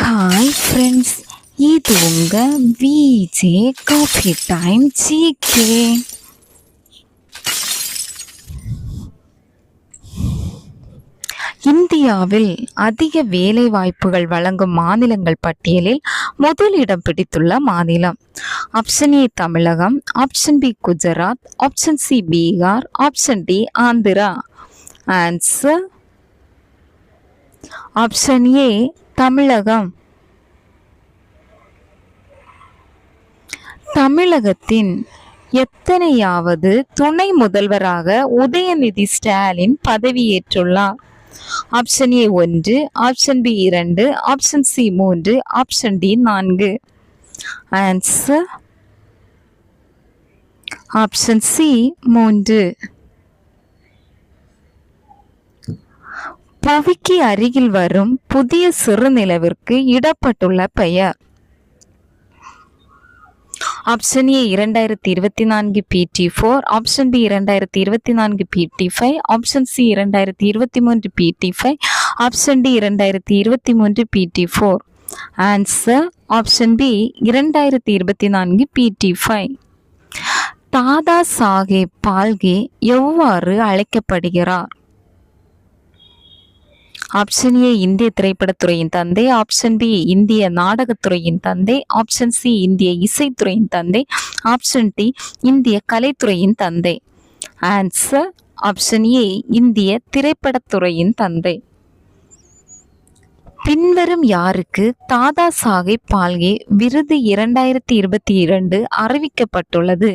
Hi friends, இது உங்கள் VJ coffee time GK. இந்தியாவில் அதிக வேலை வாய்ப்புகள் வழங்கும் மாநிலங்கள் பட்டியலில் முதலிடம் பிடித்துள்ள மாநிலம். Option A Tamilagam, option B Gujarat, option C Bihar, option D Andhra. Answer option A Tamilagam. தமிழகத்தின் எத்தனையாவது துணை முதல்வராக உதயநிதி ஸ்டாலின் பதவியேற்றுள்ளார்? Option A 1, option B 2, option C 3, option D 4. Answer option C 3. புவிக்கு அருகில் வரும் புதிய சிறுநிலவிற்கு இடப்பட்டுள்ள பெயர்? Option A 2024 PT4, option B 2024 PT5, option C 2023 PT5, option D 2023 PT4. Answer option B 2024 PT5. Dada Saheb Phalke எவ்வாறு அழைக்கப்படுகிறார்? ஆப்ஷன் ஏ இந்திய திரைப்படத்துறையின் தந்தை, ஆப்ஷன் பி இந்திய நாடகத்துறையின் தந்தை, ஆப்ஷன் சி இந்திய இசைத்துறையின் தந்தை, ஆப்ஷன் டி இந்திய கலைத்துறையின் தந்தை. ஆன்சர் ஆப்ஷன் ஏ இந்திய திரைப்படத்துறையின் தந்தை. பின்வரும் யாருக்கு தாதா சாஹேப் பால்கே விருது 2022 அறிவிக்கப்பட்டுள்ளது?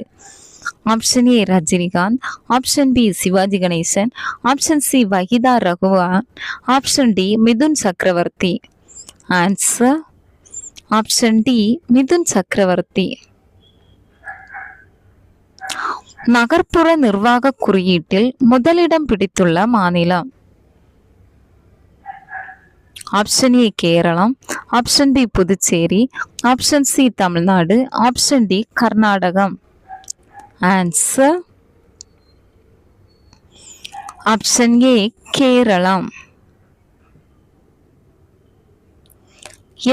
Option A Rajinikanth, option B Sivaji Ganesan, option C Waheeda Rehman, option D Mithun Chakraborty. Answer option D Mithun சக்கரவர்த்தி. நகர்ப்புற நிர்வாக குறியீட்டில் முதலிடம் பிடித்துள்ள மாநிலம்? Option A Kerala, option B Puducherry, option C Tamil Nadu, option D Karnataka. Answer option A Kerala.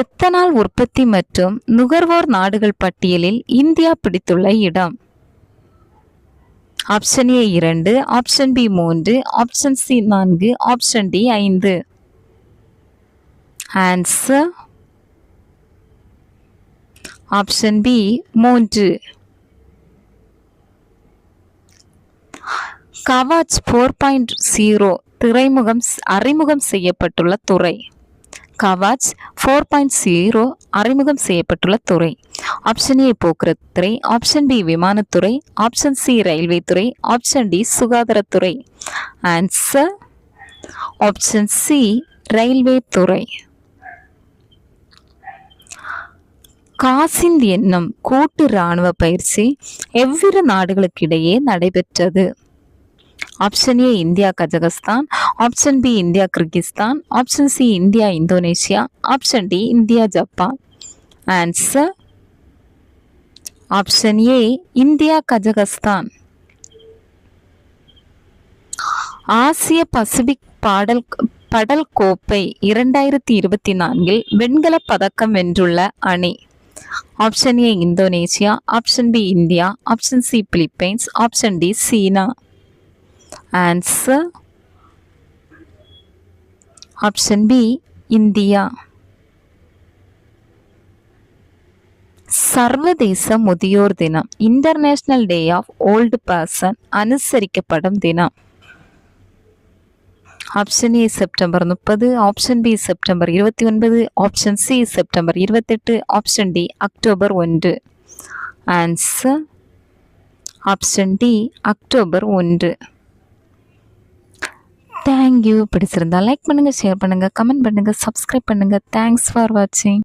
Ethanol உற்பத்தி மற்றும் நுகர்வோர் நாடுகள் பட்டியலில் இந்தியா பிடித்துள்ள இடம்? Option A 2, option B 3, option C 4, option D 5. Answer option B 3. Kavach 4.0 துறைமுகம் அறிமுகம் செய்யப்பட்டுள்ள துறை? கவாச் 4.0 அறிமுகம் செய்யப்பட்டுள்ள துறை? ஆப்ஷன் ஏ போக்குவரத்து துறை, ஆப்ஷன் பி விமானத்துறை, ஆப்ஷன் சி ரயில்வே துறை, ஆப்ஷன் டி சுகாதாரத்துறை. ஆன்சர் ஆப்ஷன் சி ரயில்வே துறை. காசிந்த் என்னும் கூட்டு இராணுவ பயிற்சி எவ்விரு நாடுகளுக்கிடையே நடைபெற்றது? Option A India Kazakhstan, option B India Kyrgyzstan, option C India Indonesia, option D India Japan. Answer option A India Kazakhstan. ஆசிய பசிபிக் படல் கோப்பை 2024 வெண்கல பதக்கம் வென்றுள்ள அணி? Option A Indonesia, option B India, option C Philippines, option D சீனா. Answer option B India. சர்வதேச முதியோர் தினம் international day of old person அனுசரிக்கப்படும் தினம்? Option A September 30, option B September 29, option C September 28, option D October 1. Answer option D October 1. Thank you. பிடிச்சிருந்தா like பண்ணுங்கள், share பண்ணுங்கள், comment பண்ணுங்கள், சப்ஸ்கிரைப் பண்ணுங்கள். தேங்க்ஸ் ஃபார் வாட்சிங்.